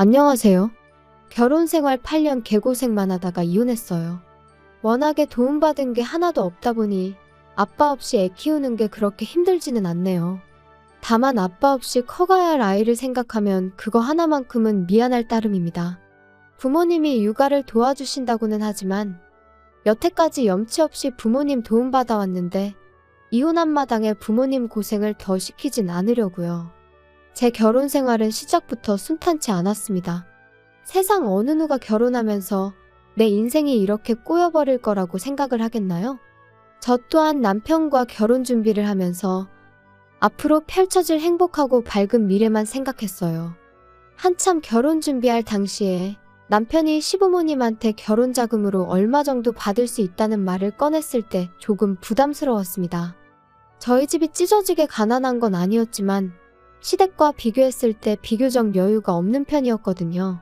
안녕하세요. 결혼 생활 8년 개고생만 하다가 이혼했어요. 워낙에 도움받은 게 하나도 없다 보니 아빠 없이 애 키우는 게 그렇게 힘들지는 않네요. 다만 아빠 없이 커가야 할 아이를 생각하면 그거 하나만큼은 미안할 따름입니다. 부모님이 육아를 도와주신다고는 하지만 여태까지 염치 없이 부모님 도움받아 왔는데 이혼한 마당에 부모님 고생을 더 시키진 않으려고요. 제 결혼 생활은 시작부터 순탄치 않았습니다. 세상 어느 누가 결혼하면서 내 인생이 이렇게 꼬여버릴 거라고 생각을 하겠나요? 저 또한 남편과 결혼 준비를 하면서 앞으로 펼쳐질 행복하고 밝은 미래만 생각했어요. 한참 결혼 준비할 당시에 남편이 시부모님한테 결혼 자금으로 얼마 정도 받을 수 있다는 말을 꺼냈을 때 조금 부담스러웠습니다. 저희 집이 찢어지게 가난한 건 아니었지만 시댁과 비교했을 때 비교적 여유가 없는 편이었거든요.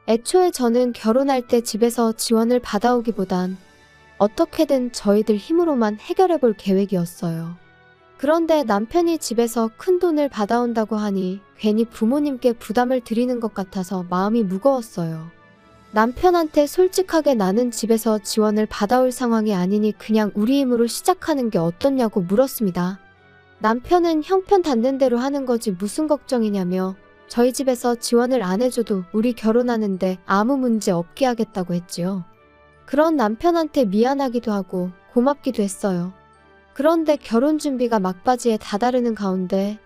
애초에 저는 결혼할 때 집에서 지원을 받아오기보단 어떻게든 저희들 힘으로만 해결해 볼 계획이었어요. 그런데 남편이 집에서 큰 돈을 받아온다고 하니 괜히 부모님께 부담을 드리는 것 같아서 마음이 무거웠어요. 남편한테 솔직하게 나는 집에서 지원을 받아올 상황이 아니니 그냥 우리 힘으로 시작하는 게 어떻냐고 물었습니다. 남편은 형편 닿는 대로 하는 거지 무슨 걱정이냐며 저희 집에서 지원을 안 해줘도 우리 결혼하는데 아무 문제 없게 하겠다고 했지요. 그런 남편한테 미안하기도 하고 고맙기도 했어요. 그런데 결혼 준비가 막바지에 다다르는 가운데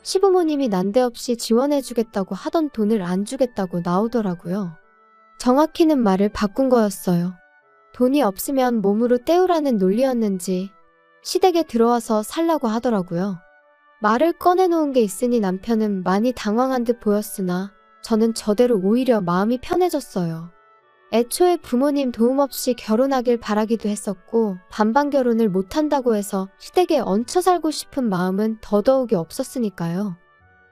시부모님이 난데없이 지원해주겠다고 하던 돈을 안 주겠다고 나오더라고요. 정확히는 말을 바꾼 거였어요. 돈이 없으면 몸으로 때우라는 논리였는지 시댁에 들어와서 살라고 하더라고요. 말을 꺼내놓은 게 있으니 남편은 많이 당황한 듯 보였으나 저는 저대로 오히려 마음이 편해졌어요. 애초에 부모님 도움 없이 결혼하길 바라기도 했었고 반반 결혼을 못한다고 해서 시댁에 얹혀 살고 싶은 마음은 더더욱이 없었으니까요.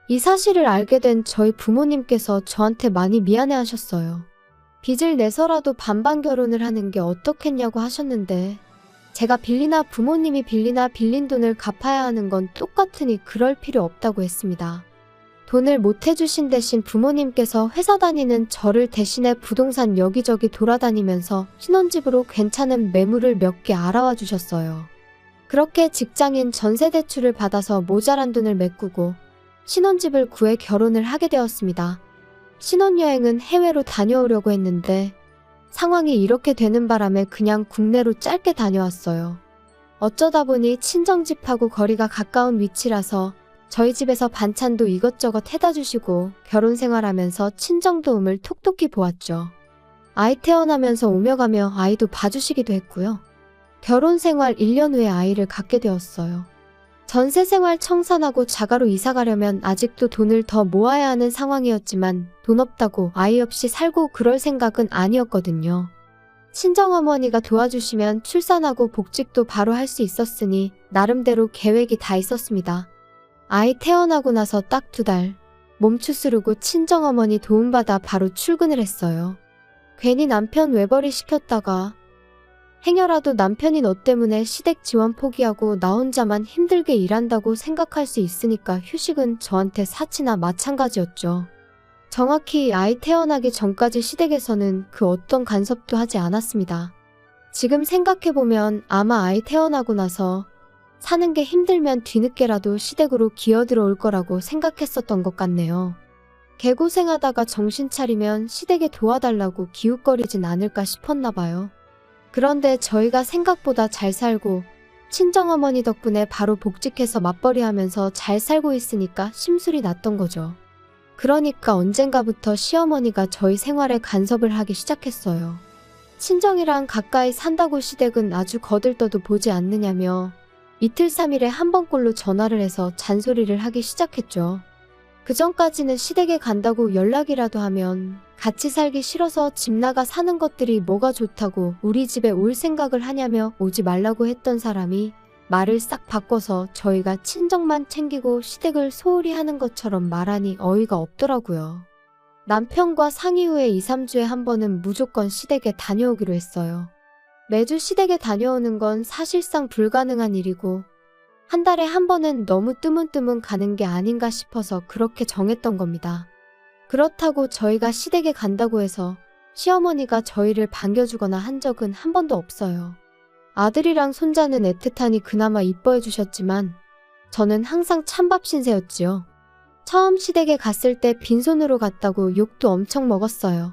이 사실을 알게 된 저희 부모님께서 저한테 많이 미안해하셨어요. 빚을 내서라도 반반 결혼을 하는 게 어떻겠냐고 하셨는데 제가 빌리나 부모님이 빌리나 빌린 돈을 갚아야 하는 건 똑같으니 그럴 필요 없다고 했습니다. 돈을 못 해주신 대신 부모님께서 회사 다니는 저를 대신해 부동산 여기저기 돌아다니면서 신혼집으로 괜찮은 매물을 몇 개 알아와 주셨어요. 그렇게 직장인 전세 대출을 받아서 모자란 돈을 메꾸고 신혼집을 구해 결혼을 하게 되었습니다. 신혼여행은 해외로 다녀오려고 했는데 상황이 이렇게 되는 바람에 그냥 국내로 짧게 다녀왔어요. 어쩌다 보니 친정집하고 거리가 가까운 위치라서 저희 집에서 반찬도 이것저것 해다 주시고 결혼 생활하면서 친정 도움을 톡톡히 보았죠. 아이 태어나면서 오며 가며 아이도 봐주시기도 했고요. 결혼 생활 1년 후에 아이를 갖게 되었어요. 전세 생활 청산하고 자가로 이사 가려면 아직도 돈을 더 모아야 하는 상황이었지만 돈 없다고 아이 없이 살고 그럴 생각은 아니었거든요. 친정어머니가 도와주시면 출산하고 복직도 바로 할 수 있었으니 나름대로 계획이 다 있었습니다. 아이 태어나고 나서 딱 2달 몸 추스르고 친정어머니 도움받아 바로 출근을 했어요. 괜히 남편 외벌이 시켰다가 행여라도 남편이 너 때문에 시댁 지원 포기하고 나 혼자만 힘들게 일한다고 생각할 수 있으니까 휴식은 저한테 사치나 마찬가지였죠. 정확히 아이 태어나기 전까지 시댁에서는 그 어떤 간섭도 하지 않았습니다. 지금 생각해보면 아마 아이 태어나고 나서 사는 게 힘들면 뒤늦게라도 시댁으로 기어들어올 거라고 생각했었던 것 같네요. 개고생하다가 정신 차리면 시댁에 도와달라고 기웃거리진 않을까 싶었나 봐요. 그런데 저희가 생각보다 잘 살고 친정어머니 덕분에 바로 복직해서 맞벌이하면서 잘 살고 있으니까 심술이 났던 거죠. 그러니까 언젠가부터 시어머니가 저희 생활에 간섭을 하기 시작했어요. 친정이랑 가까이 산다고 시댁은 아주 거들떠도 보지 않느냐며 이틀 3일에 한 번꼴로 전화를 해서 잔소리를 하기 시작했죠. 그전까지는 시댁에 간다고 연락이라도 하면 같이 살기 싫어서 집 나가 사는 것들이 뭐가 좋다고 우리 집에 올 생각을 하냐며 오지 말라고 했던 사람이 말을 싹 바꿔서 저희가 친정만 챙기고 시댁을 소홀히 하는 것처럼 말하니 어이가 없더라고요. 남편과 상의 후에 2, 3주에 한 번은 무조건 시댁에 다녀오기로 했어요. 매주 시댁에 다녀오는 건 사실상 불가능한 일이고 한 달에 한 번은 너무 뜨문뜨문 가는 게 아닌가 싶어서 그렇게 정했던 겁니다. 그렇다고 저희가 시댁에 간다고 해서 시어머니가 저희를 반겨주거나 한 적은 한 번도 없어요. 아들이랑 손자는 애틋하니 그나마 이뻐해 주셨지만 저는 항상 찬밥 신세였지요. 처음 시댁에 갔을 때 빈손으로 갔다고 욕도 엄청 먹었어요.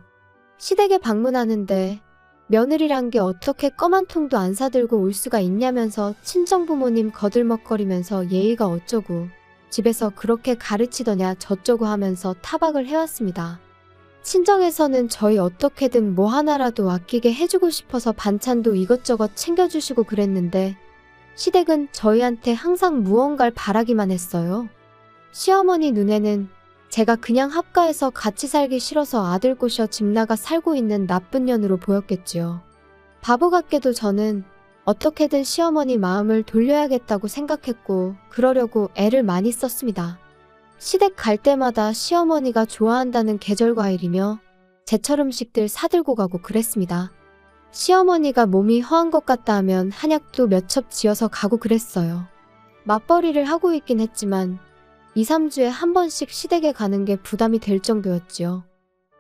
시댁에 방문하는데 며느리란 게 어떻게 껌 한 통도 안 사들고 올 수가 있냐면서 친정부모님 거들먹거리면서 예의가 어쩌고 집에서 그렇게 가르치더냐 저쩌고 하면서 타박을 해왔습니다. 친정에서는 저희 어떻게든 뭐 하나라도 아끼게 해주고 싶어서 반찬도 이것저것 챙겨주시고 그랬는데 시댁은 저희한테 항상 무언가를 바라기만 했어요. 시어머니 눈에는 제가 그냥 합가해서 같이 살기 싫어서 아들 꼬셔 집 나가 살고 있는 나쁜 년으로 보였겠지요. 바보 같게도 저는 어떻게든 시어머니 마음을 돌려야겠다고 생각했고 그러려고 애를 많이 썼습니다. 시댁 갈 때마다 시어머니가 좋아한다는 계절과일이며 제철 음식들 사들고 가고 그랬습니다. 시어머니가 몸이 허한 것 같다 하면 한약도 몇 첩 지어서 가고 그랬어요. 맞벌이를 하고 있긴 했지만 2, 3주에 한 번씩 시댁에 가는 게 부담이 될 정도였지요.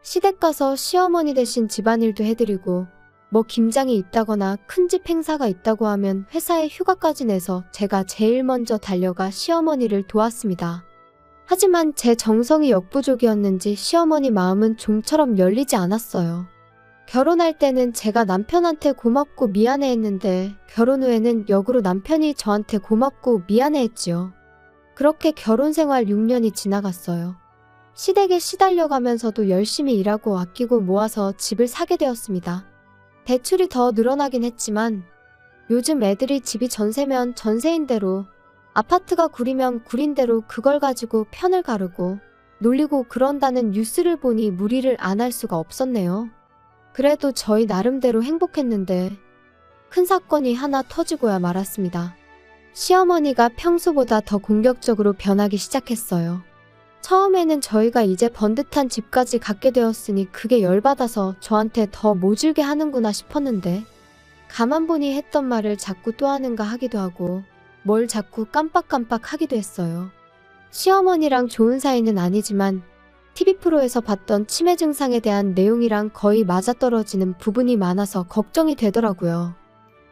시댁 가서 시어머니 대신 집안일도 해드리고 뭐 김장이 있다거나 큰집 행사가 있다고 하면 회사에 휴가까지 내서 제가 제일 먼저 달려가 시어머니를 도왔습니다. 하지만 제 정성이 역부족이었는지 시어머니 마음은 좀처럼 열리지 않았어요. 결혼할 때는 제가 남편한테 고맙고 미안해했는데 결혼 후에는 역으로 남편이 저한테 고맙고 미안해했지요. 그렇게 결혼 생활 6년이 지나갔어요. 시댁에 시달려가면서도 열심히 일하고 아끼고 모아서 집을 사게 되었습니다. 대출이 더 늘어나긴 했지만 요즘 애들이 집이 전세면 전세인 대로 아파트가 구리면 구린 대로 그걸 가지고 편을 가르고 놀리고 그런다는 뉴스를 보니 무리를 안 할 수가 없었네요. 그래도 저희 나름대로 행복했는데 큰 사건이 하나 터지고야 말았습니다. 시어머니가 평소보다 더 공격적으로 변하기 시작했어요. 처음에는 저희가 이제 번듯한 집까지 갖게 되었으니 그게 열받아서 저한테 더 모질게 하는구나 싶었는데 가만 보니 했던 말을 자꾸 또 하는가 하기도 하고 뭘 자꾸 깜빡깜빡 하기도 했어요. 시어머니랑 좋은 사이는 아니지만 TV 프로에서 봤던 치매 증상에 대한 내용이랑 거의 맞아떨어지는 부분이 많아서 걱정이 되더라고요.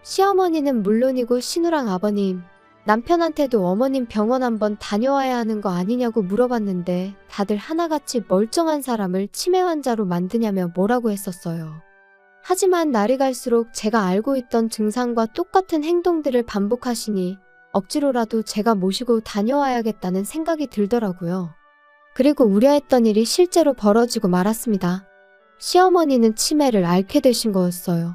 시어머니는 물론이고 신우랑 아버님, 남편한테도 어머님 병원 한번 다녀와야 하는 거 아니냐고 물어봤는데 다들 하나같이 멀쩡한 사람을 치매 환자로 만드냐며 뭐라고 했었어요. 하지만 날이 갈수록 제가 알고 있던 증상과 똑같은 행동들을 반복하시니 억지로라도 제가 모시고 다녀와야겠다는 생각이 들더라고요. 그리고 우려했던 일이 실제로 벌어지고 말았습니다. 시어머니는 치매를 앓게 되신 거였어요.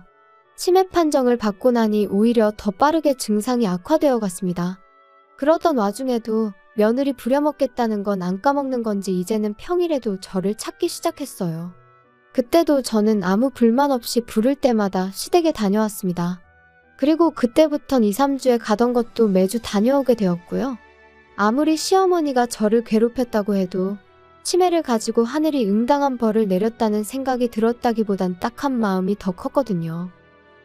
치매 판정을 받고 나니 오히려 더 빠르게 증상이 악화되어 갔습니다. 그러던 와중에도 며느리 부려먹겠다는 건 안 까먹는 건지 이제는 평일에도 저를 찾기 시작했어요. 그때도 저는 아무 불만 없이 부를 때마다 시댁에 다녀왔습니다. 그리고 그때부턴 2, 3주에 가던 것도 매주 다녀오게 되었고요. 아무리 시어머니가 저를 괴롭혔다고 해도 치매를 가지고 하늘이 응당한 벌을 내렸다는 생각이 들었다기보단 딱한 마음이 더 컸거든요.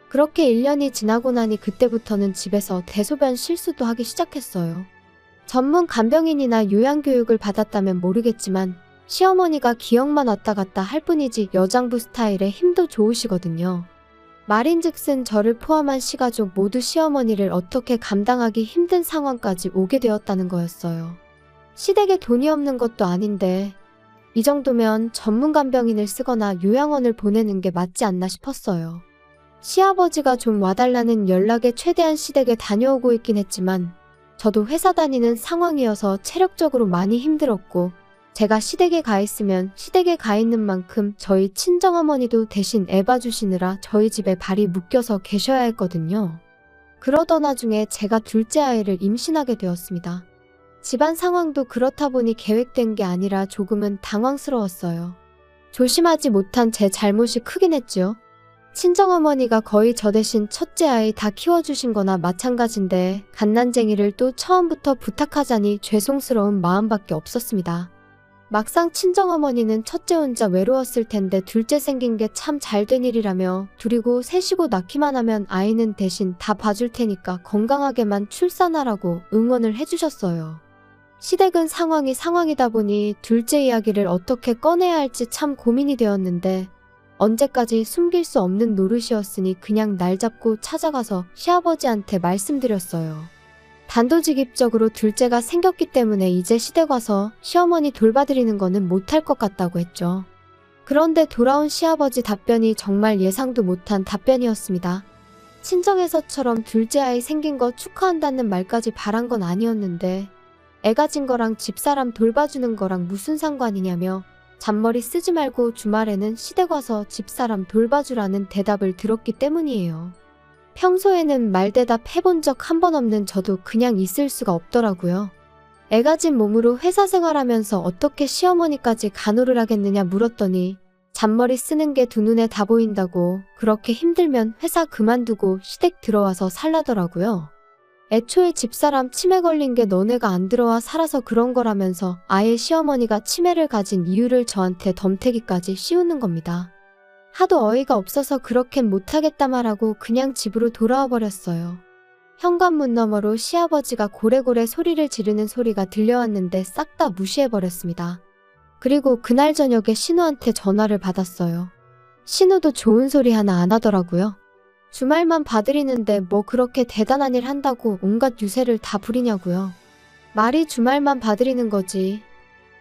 그렇게 1년이 지나고 나니 그때부터는 집에서 대소변 실수도 하기 시작했어요. 전문 간병인이나 요양교육을 받았다면 모르겠지만 시어머니가 기억만 왔다 갔다 할 뿐이지 여장부 스타일에 힘도 좋으시거든요. 말인즉슨 저를 포함한 시가족 모두 시어머니를 어떻게 감당하기 힘든 상황까지 오게 되었다는 거였어요. 시댁에 돈이 없는 것도 아닌데 이 정도면 전문 간병인을 쓰거나 요양원을 보내는 게 맞지 않나 싶었어요. 시아버지가 좀 와달라는 연락에 최대한 시댁에 다녀오고 있긴 했지만 저도 회사 다니는 상황이어서 체력적으로 많이 힘들었고 제가 시댁에 가 있으면 시댁에 가 있는 만큼 저희 친정어머니도 대신 애 봐주시느라 저희 집에 발이 묶여서 계셔야 했거든요. 그러던 와중에 제가 둘째 아이를 임신하게 되었습니다. 집안 상황도 그렇다 보니 계획된 게 아니라 조금은 당황스러웠어요. 조심하지 못한 제 잘못이 크긴 했죠. 친정어머니가 거의 저 대신 첫째 아이 다 키워주신 거나 마찬가지인데 갓난쟁이를 또 처음부터 부탁하자니 죄송스러운 마음밖에 없었습니다. 막상 친정어머니는 첫째 혼자 외로웠을 텐데 둘째 생긴 게 참 잘된 일이라며 둘이고 셋이고 낳기만 하면 아이는 대신 다 봐줄 테니까 건강하게만 출산하라고 응원을 해주셨어요. 시댁은 상황이다 보니 둘째 이야기를 어떻게 꺼내야 할지 참 고민이 되었는데 언제까지 숨길 수 없는 노릇이었으니 그냥 날 잡고 찾아가서 시아버지한테 말씀드렸어요. 단도직입적으로 둘째가 생겼기 때문에 이제 시댁 와서 시어머니 돌봐드리는 거는 못할 것 같다고 했죠. 그런데 돌아온 시아버지 답변이 정말 예상도 못한 답변이었습니다. 친정에서처럼 둘째 아이 생긴 거 축하한다는 말까지 바란 건 아니었는데 애 가진 거랑 집사람 돌봐주는 거랑 무슨 상관이냐며 잔머리 쓰지 말고 주말에는 시댁 와서 집사람 돌봐주라는 대답을 들었기 때문이에요. 평소에는 말대답 해본 적 한 번 없는 저도 그냥 있을 수가 없더라고요. 애 가진 몸으로 회사 생활하면서 어떻게 시어머니까지 간호를 하겠느냐 물었더니 잔머리 쓰는 게 두 눈에 다 보인다고 그렇게 힘들면 회사 그만두고 시댁 들어와서 살라더라고요. 애초에 집사람 치매 걸린 게 너네가 안 들어와 살아서 그런 거라면서 아예 시어머니가 치매를 가진 이유를 저한테 덤태기까지 씌우는 겁니다. 하도 어이가 없어서 그렇겐 못하겠다 말하고 그냥 집으로 돌아와 버렸어요. 현관문 너머로 시아버지가 고래고래 소리를 지르는 소리가 들려왔는데 싹 다 무시해버렸습니다. 그리고 그날 저녁에 신우한테 전화를 받았어요. 신우도 좋은 소리 하나 안 하더라고요. 주말만 봐드리는데 뭐 그렇게 대단한 일 한다고 온갖 유세를 다 부리냐고요. 말이 주말만 봐드리는 거지.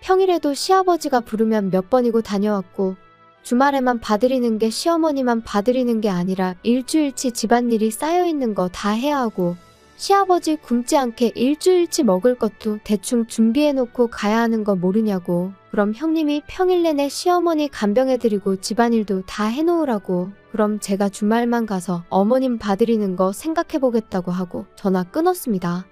평일에도 시아버지가 부르면 몇 번이고 다녀왔고 주말에만 봐드리는 게 시어머니만 봐드리는 게 아니라 일주일치 집안일이 쌓여있는 거 다 해야 하고 시아버지 굶지 않게 일주일치 먹을 것도 대충 준비해놓고 가야 하는 거 모르냐고. 그럼 형님이 평일 내내 시어머니 간병해드리고 집안일도 다 해놓으라고. 그럼 제가 주말만 가서 어머님 봐드리는 거 생각해보겠다고 하고 전화 끊었습니다.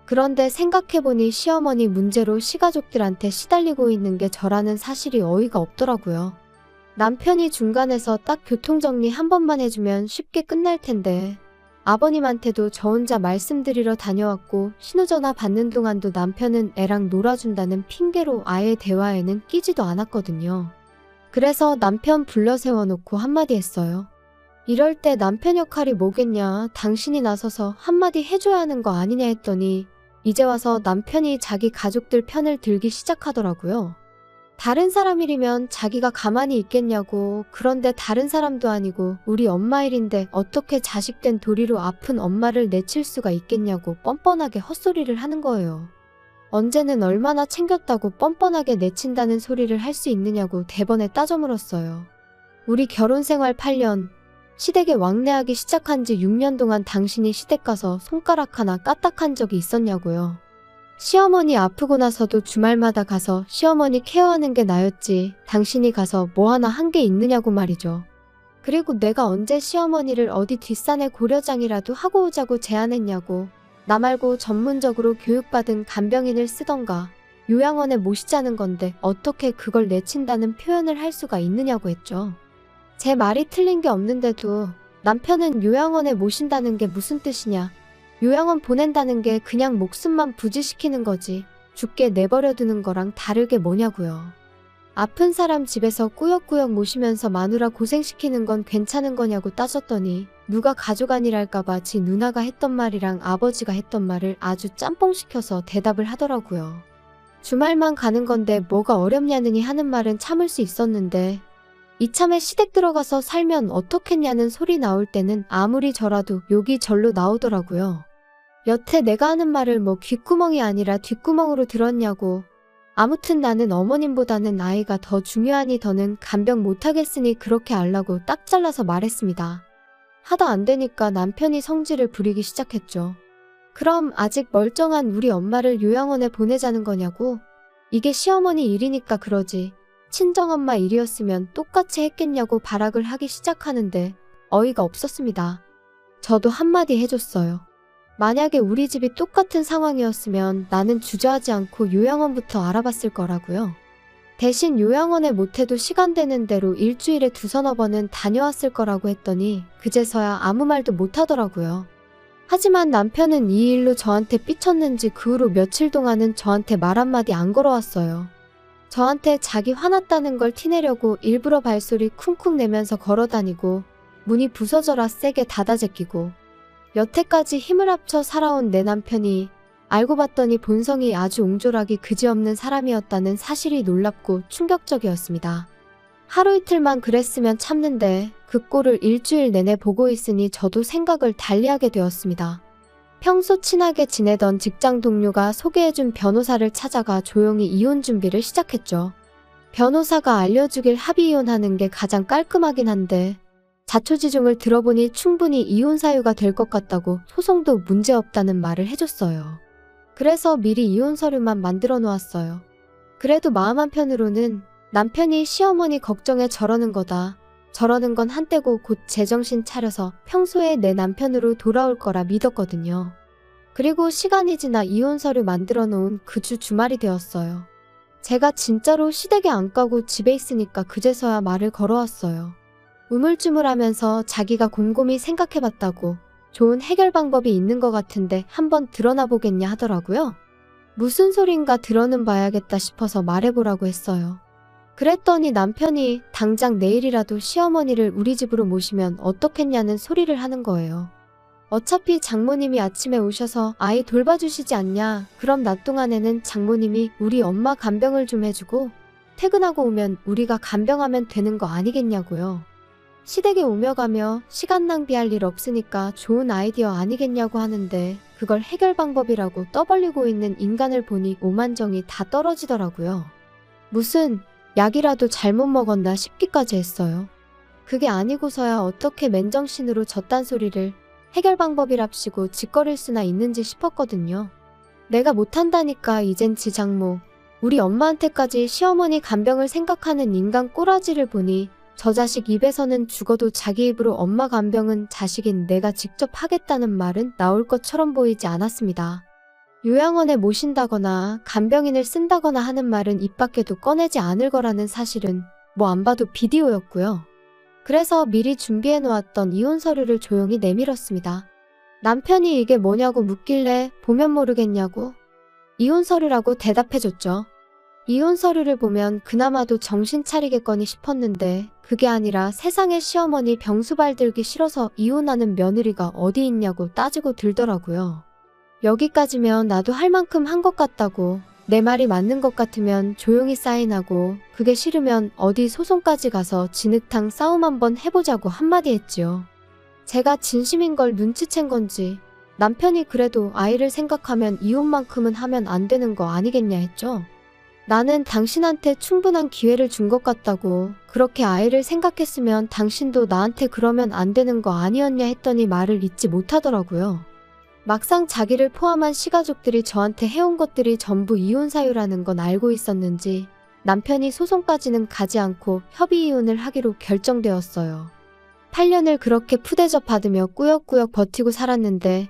그런데 생각해보니 시어머니 문제로 시가족들한테 시달리고 있는 게 저라는 사실이 어이가 없더라고요. 남편이 중간에서 딱 교통정리 한 번만 해주면 쉽게 끝날 텐데 아버님한테도 저 혼자 말씀드리러 다녀왔고 신호전화 받는 동안도 남편은 애랑 놀아준다는 핑계로 아예 대화에는 끼지도 않았거든요. 그래서 남편 불러 세워놓고 한마디 했어요. 이럴 때 남편 역할이 뭐겠냐, 당신이 나서서 한마디 해줘야 하는 거 아니냐 했더니 이제 와서 남편이 자기 가족들 편을 들기 시작하더라고요. 다른 사람 일이면 자기가 가만히 있겠냐고. 그런데 다른 사람도 아니고 우리 엄마 일인데 어떻게 자식된 도리로 아픈 엄마를 내칠 수가 있겠냐고 뻔뻔하게 헛소리를 하는 거예요. 언제는 얼마나 챙겼다고 뻔뻔하게 내친다는 소리를 할 수 있느냐고 대번에 따져 물었어요. 우리 결혼생활 8년, 시댁에 왕래하기 시작한 지 6년 동안 당신이 시댁 가서 손가락 하나 까딱한 적이 있었냐고요. 시어머니 아프고 나서도 주말마다 가서 시어머니 케어하는 게 나였지 당신이 가서 뭐 하나 한 게 있느냐고 말이죠. 그리고 내가 언제 시어머니를 어디 뒷산에 고려장이라도 하고 오자고 제안했냐고. 나 말고 전문적으로 교육받은 간병인을 쓰던가 요양원에 모시자는 건데 어떻게 그걸 내친다는 표현을 할 수가 있느냐고 했죠. 제 말이 틀린 게 없는데도 남편은 요양원에 모신다는 게 무슨 뜻이냐. 요양원 보낸다는 게 그냥 목숨만 부지시키는 거지 죽게 내버려 두는 거랑 다르게 뭐냐고요. 아픈 사람 집에서 꾸역꾸역 모시면서 마누라 고생시키는 건 괜찮은 거냐고 따졌더니 누가 가족 아니랄까봐 지 누나가 했던 말이랑 아버지가 했던 말을 아주 짬뽕시켜서 대답을 하더라고요. 주말만 가는 건데 뭐가 어렵냐느니 하는 말은 참을 수 있었는데 이참에 시댁 들어가서 살면 어떻겠냐는 소리 나올 때는 아무리 저라도 욕이 절로 나오더라고요. 여태 내가 하는 말을 뭐 귓구멍이 아니라 뒷구멍으로 들었냐고. 아무튼 나는 어머님보다는 아이가 더 중요하니 더는 간병 못하겠으니 그렇게 알라고 딱 잘라서 말했습니다. 하다 안 되니까 남편이 성질을 부리기 시작했죠. 그럼 아직 멀쩡한 우리 엄마를 요양원에 보내자는 거냐고. 이게 시어머니 일이니까 그러지. 친정엄마 일이었으면 똑같이 했겠냐고 발악을 하기 시작하는데 어이가 없었습니다. 저도 한마디 해줬어요. 만약에 우리 집이 똑같은 상황이었으면 나는 주저하지 않고 요양원부터 알아봤을 거라고요. 대신 요양원에 못해도 시간 되는 대로 일주일에 2~3번은 다녀왔을 거라고 했더니 그제서야 아무 말도 못하더라고요. 하지만 남편은 이 일로 저한테 삐쳤는지 그 후로 며칠 동안은 저한테 말 한마디 안 걸어왔어요. 저한테 자기 화났다는 걸 티내려고 일부러 발소리 쿵쿵 내면서 걸어다니고 문이 부서져라 세게 닫아 제끼고 여태까지 힘을 합쳐 살아온 내 남편이 알고 봤더니 본성이 아주 옹졸하기 그지없는 사람이었다는 사실이 놀랍고 충격적이었습니다. 하루 이틀만 그랬으면 참는데 그 꼴을 일주일 내내 보고 있으니 저도 생각을 달리하게 되었습니다. 평소 친하게 지내던 직장 동료가 소개해준 변호사를 찾아가 조용히 이혼 준비를 시작했죠. 변호사가 알려주길 합의 이혼하는 게 가장 깔끔하긴 한데 자초지종을 들어보니 충분히 이혼 사유가 될 것 같다고 소송도 문제없다는 말을 해줬어요. 그래서 미리 이혼 서류만 만들어 놓았어요. 그래도 마음 한편으로는 남편이 시어머니 걱정에 저러는 거다. 저러는 건 한때고 곧 제정신 차려서 평소에 내 남편으로 돌아올 거라 믿었거든요. 그리고 시간이 지나 이혼 서류 만들어 놓은 그 주 주말이 되었어요. 제가 진짜로 시댁에 안 가고 집에 있으니까 그제서야 말을 걸어왔어요. 우물쭈물하면서 자기가 곰곰이 생각해봤다고 좋은 해결 방법이 있는 것 같은데 한번 드러나 보겠냐 하더라고요. 무슨 소린가 들어는 봐야겠다 싶어서 말해보라고 했어요. 그랬더니 남편이 당장 내일이라도 시어머니를 우리 집으로 모시면 어떻겠냐는 소리를 하는 거예요. 어차피 장모님이 아침에 오셔서 아이 돌봐주시지 않냐. 그럼 낮 동안에는 장모님이 우리 엄마 간병을 좀 해주고 퇴근하고 오면 우리가 간병하면 되는 거 아니겠냐고요. 시댁에 오며 가며 시간 낭비할 일 없으니까 좋은 아이디어 아니겠냐고 하는데 그걸 해결 방법이라고 떠벌리고 있는 인간을 보니 오만정이 다 떨어지더라고요. 무슨 약이라도 잘못 먹었나 싶기까지 했어요. 그게 아니고서야 어떻게 맨정신으로 저딴 소리를 해결 방법이랍시고 짓거릴 수나 있는지 싶었거든요. 내가 못한다니까 이젠 지 장모, 우리 엄마한테까지 시어머니 간병을 생각하는 인간 꼬라지를 보니 저 자식 입에서는 죽어도 자기 입으로 엄마 간병은 자식인 내가 직접 하겠다는 말은 나올 것처럼 보이지 않았습니다. 요양원에 모신다거나 간병인을 쓴다거나 하는 말은 입 밖에도 꺼내지 않을 거라는 사실은 뭐 안 봐도 비디오였고요. 그래서 미리 준비해 놓았던 이혼 서류를 조용히 내밀었습니다. 남편이 이게 뭐냐고 묻길래 보면 모르겠냐고 이혼 서류라고 대답해줬죠. 이혼 서류를 보면 그나마도 정신 차리겠거니 싶었는데 그게 아니라 세상에 시어머니 병수발 들기 싫어서 이혼하는 며느리가 어디 있냐고 따지고 들더라고요. 여기까지면 나도 할 만큼 한 것 같다고, 내 말이 맞는 것 같으면 조용히 사인하고 그게 싫으면 어디 소송까지 가서 진흙탕 싸움 한번 해보자고 한마디 했지요. 제가 진심인 걸 눈치챈 건지 남편이 그래도 아이를 생각하면 이혼만큼은 하면 안 되는 거 아니겠냐 했죠. 나는 당신한테 충분한 기회를 준 것 같다고, 그렇게 아이를 생각했으면 당신도 나한테 그러면 안 되는 거 아니었냐 했더니 말을 잇지 못하더라고요. 막상 자기를 포함한 시가족들이 저한테 해온 것들이 전부 이혼 사유라는 건 알고 있었는지 남편이 소송까지는 가지 않고 협의 이혼을 하기로 결정되었어요. 8년을 그렇게 푸대접 받으며 꾸역꾸역 버티고 살았는데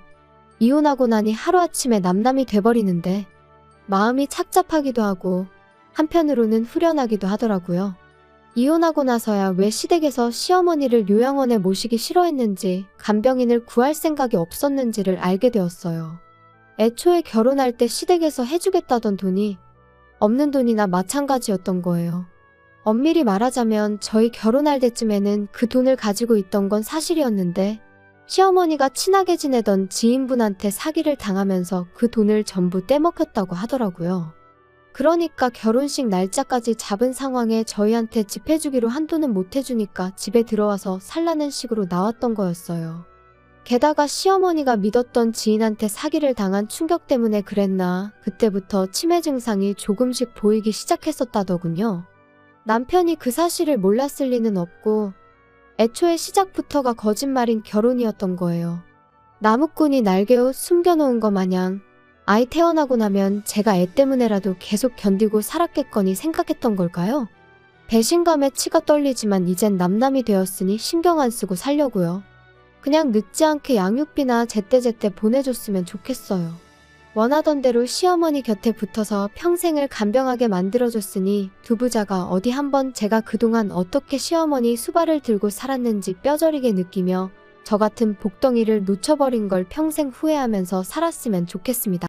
이혼하고 나니 하루아침에 남남이 돼버리는데 마음이 착잡하기도 하고 한편으로는 후련하기도 하더라고요. 이혼하고 나서야 왜 시댁에서 시어머니를 요양원에 모시기 싫어했는지, 간병인을 구할 생각이 없었는지를 알게 되었어요. 애초에 결혼할 때 시댁에서 해주겠다던 돈이 없는 돈이나 마찬가지였던 거예요. 엄밀히 말하자면 저희 결혼할 때쯤에는 그 돈을 가지고 있던 건 사실이었는데 시어머니가 친하게 지내던 지인분한테 사기를 당하면서 그 돈을 전부 떼먹혔다고 하더라고요. 그러니까 결혼식 날짜까지 잡은 상황에 저희한테 집 해주기로 한 돈은 못 해주니까 집에 들어와서 살라는 식으로 나왔던 거였어요. 게다가 시어머니가 믿었던 지인한테 사기를 당한 충격 때문에 그랬나 그때부터 치매 증상이 조금씩 보이기 시작했었다더군요. 남편이 그 사실을 몰랐을 리는 없고 애초에 시작부터가 거짓말인 결혼이었던 거예요. 나무꾼이 날개옷 숨겨놓은 것 마냥 아이 태어나고 나면 제가 애 때문에라도 계속 견디고 살았겠거니 생각했던 걸까요? 배신감에 치가 떨리지만 이젠 남남이 되었으니 신경 안 쓰고 살려고요. 그냥 늦지 않게 양육비나 제때제때 보내줬으면 좋겠어요. 원하던 대로 시어머니 곁에 붙어서 평생을 간병하게 만들어줬으니 두 부자가 어디 한번 제가 그동안 어떻게 시어머니 수발을 들고 살았는지 뼈저리게 느끼며 저 같은 복덩이를 놓쳐버린 걸 평생 후회하면서 살았으면 좋겠습니다.